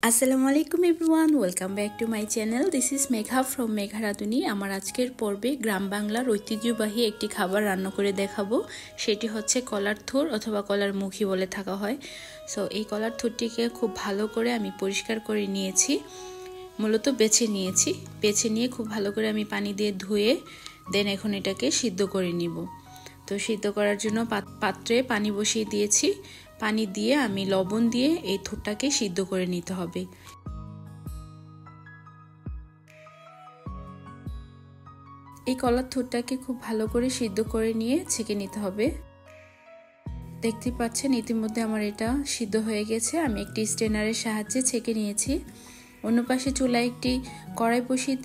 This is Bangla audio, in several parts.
আসসালামু আলাইকুম everyone, welcome back to my channel. This is Megha from Megha রাঁধুনি। আমার আজকের পর্বে গ্রাম বাংলার ঐতিহ্যবাহী একটি খাবার রান্না করে দেখাবো। সেটি হচ্ছে কলার থুর অথবা কলার মুখী বলে থাকা হয়। সো এই কলার থুরটিকে খুব ভালো করে আমি পরিষ্কার করে নিয়েছি, মূলত বেছে নিয়ে খুব ভালো করে আমি পানি দিয়ে ধুয়ে দেন এখন এটাকে সিদ্ধ করে নিব। তো সিদ্ধ করার জন্য পাত্রে পানি বসিয়ে দিয়েছি। পানি দিয়ে আমি লবণ দিয়ে এই থুরটাকে সিদ্ধ করে নিতে হবে। এই কলার থুরটাকে খুব ভালো করে সিদ্ধ করে নিয়ে ছেঁকে নিতে হবে। দেখতে পাচ্ছেন ইতিমধ্যে আমার এটা সিদ্ধ হয়ে গেছে। আমি একটি স্ট্রেনারের সাহায্যে ছেঁকে নিয়েছি। অন্য পাশে চুলায় একটি কড়াই বসিয়ে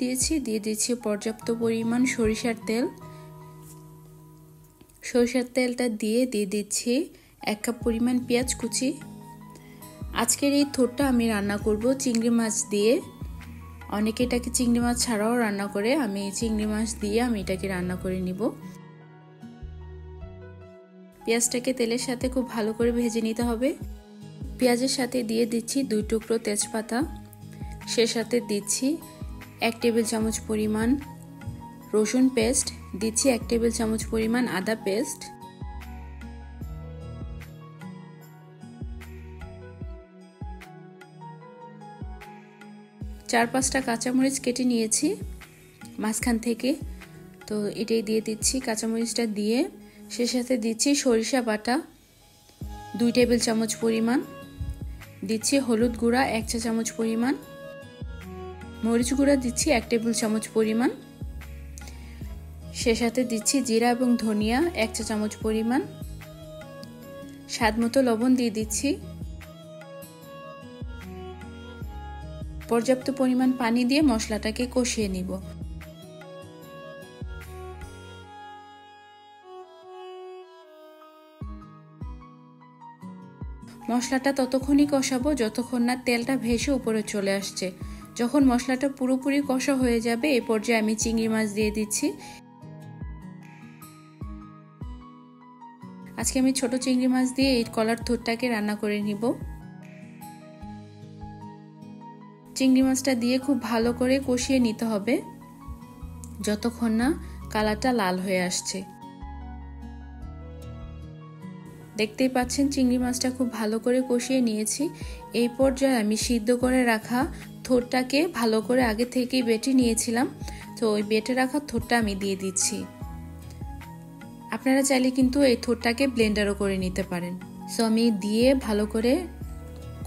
দিয়ে দিচ্ছি পর্যাপ্ত পরিমাণ সরিষার তেল। সরিষার তেলটা দিয়ে দিচ্ছি 1 কাপ পরিমাণ পেঁয়াজ কুচি। আজকের এই থোরটা আমি রান্না করব চিংড়ি মাছ দিয়ে। অনেকে এটাকে চিংড়ি মাছ ছাড়াও রান্না করে, আমি চিংড়ি মাছ দিয়ে আমি এটাকে রান্না করে নিব। পেঁয়াজটাকে তেলের সাথে খুব ভালো করে ভেজে নিতে হবে। পেঁয়াজের সাথে দিয়ে দিচ্ছি 2 টুকরো তেজপাতা। সে সাথে দিচ্ছি 1 টেবিল চামচ পরিমাণ রসুন পেস্ট, দিচ্ছি 1 টেবিল চামচ পরিমাণ আদা পেস্ট, চার 5টা কাঁচামরিচ কেটে নিয়েছি মাঝখান থেকে। তো এটাই দিয়ে দিচ্ছি। কাঁচামরিচটা দিয়ে সে সাথে দিচ্ছি সরিষা বাটা 2 টেবিল চামচ পরিমাণ, দিচ্ছি হলুদ গুঁড়া 1 চা চামচ পরিমাণ, মরিচ গুঁড়া দিচ্ছি 1 টেবিল চামচ পরিমাণ, সে সাথে দিচ্ছি জিরা এবং ধনিয়া 1 চা চামচ পরিমাণ, স্বাদ মতো লবণ দিয়ে দিচ্ছি। পর্যাপ্ত পরিমাণ পানি দিয়ে মশলাটাকে কষিয়ে নিব। মশলাটা ততক্ষণই কষাবো যতক্ষণ না তেলটা ভেসে উপরে চলে আসছে। যখন মশলাটা পুরোপুরি কষা হয়ে যাবে এই পর্যায়ে আমি চিংড়ি মাছ দিয়ে দিচ্ছি। আজকে আমি ছোট চিংড়ি মাছ দিয়ে এই কলার থুরটাকে রান্না করে নিব। চিংড়ি মাছটা দিয়ে খুব ভালো করে কষিয়ে নিতে হবে যতক্ষণ না কালারটা লাল হয়ে আসছে। দেখতেই পাচ্ছেন চিংড়ি মাছটা খুব ভালো করে কষিয়ে নিয়েছি। এই পর্যায়ে আমি সিদ্ধ করে রাখা থোরটাকে ভালো করে আগে থেকেই বেটে নিয়েছিলাম। তো ওই বেটে রাখা থোরটা আমি দিয়ে দিচ্ছি। আপনারা চাইলে কিন্তু এই থোরটাকে ব্লেন্ডারও করে নিতে পারেন। সো আমি দিয়ে ভালো করে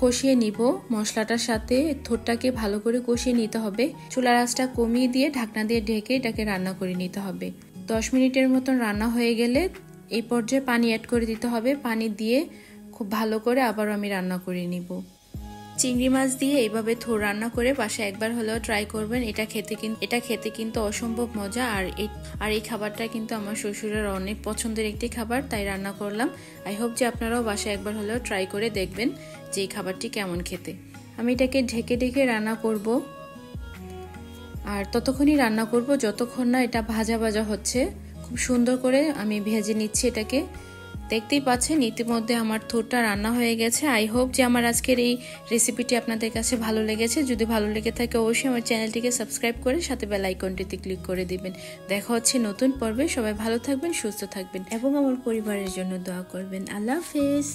কষিয়ে নিব। মশলাটার সাথে থোরটাকে ভালো করে কষিয়ে নিতে হবে। চুলার আঁচটা কমিয়ে দিয়ে ঢাকনা দিয়ে ঢেকে এটাকে রান্না করে নিতে হবে। 10 মিনিটের মতন রান্না হয়ে গেলে এই পর্যায়ে পানি অ্যাড করে দিতে হবে। পানি দিয়ে খুব ভালো করে আবার আমি রান্না করে নিব। চিংড়ি মাছ দিয়ে এইভাবে থোর রান্না করে বাসায় একবার হলেও ট্রাই করবেন। এটা খেতে কিন্তু অসম্ভব মজা। আর এই খাবারটা কিন্তু আমার শ্বশুরের অনেক পছন্দের একটি খাবার, তাই রান্না করলাম। আই হোপ যে আপনারাও বাসায় একবার হলেও ট্রাই করে দেখবেন যে এই খাবারটি কেমন খেতে। আমি এটাকে ঢেকে রান্না করব। আর ততক্ষণই রান্না করব যতক্ষণ না এটা ভাজা ভাজা হচ্ছে। খুব সুন্দর করে আমি ভেজে নিচ্ছি এটাকে। দেখতেই পাচ্ছেন ইতিমধ্যে আমার থোরটা রান্না হয়ে গেছে। আই হোপ যে আমার আজকের এই রেসিপিটি আপনাদের কাছে ভালো লেগেছে। যদি ভালো লেগে থাকে অবশ্যই আমার চ্যানেলটিকে সাবস্ক্রাইব করে সাথে বেল আইকনটিতে ক্লিক করে দিবেন। দেখা হচ্ছে নতুন পর্বে। সবাই ভালো থাকবেন, সুস্থ থাকবেন এবং আমার পরিবারের জন্য দোয়া করবেন। আল্লাহ হাফেজ।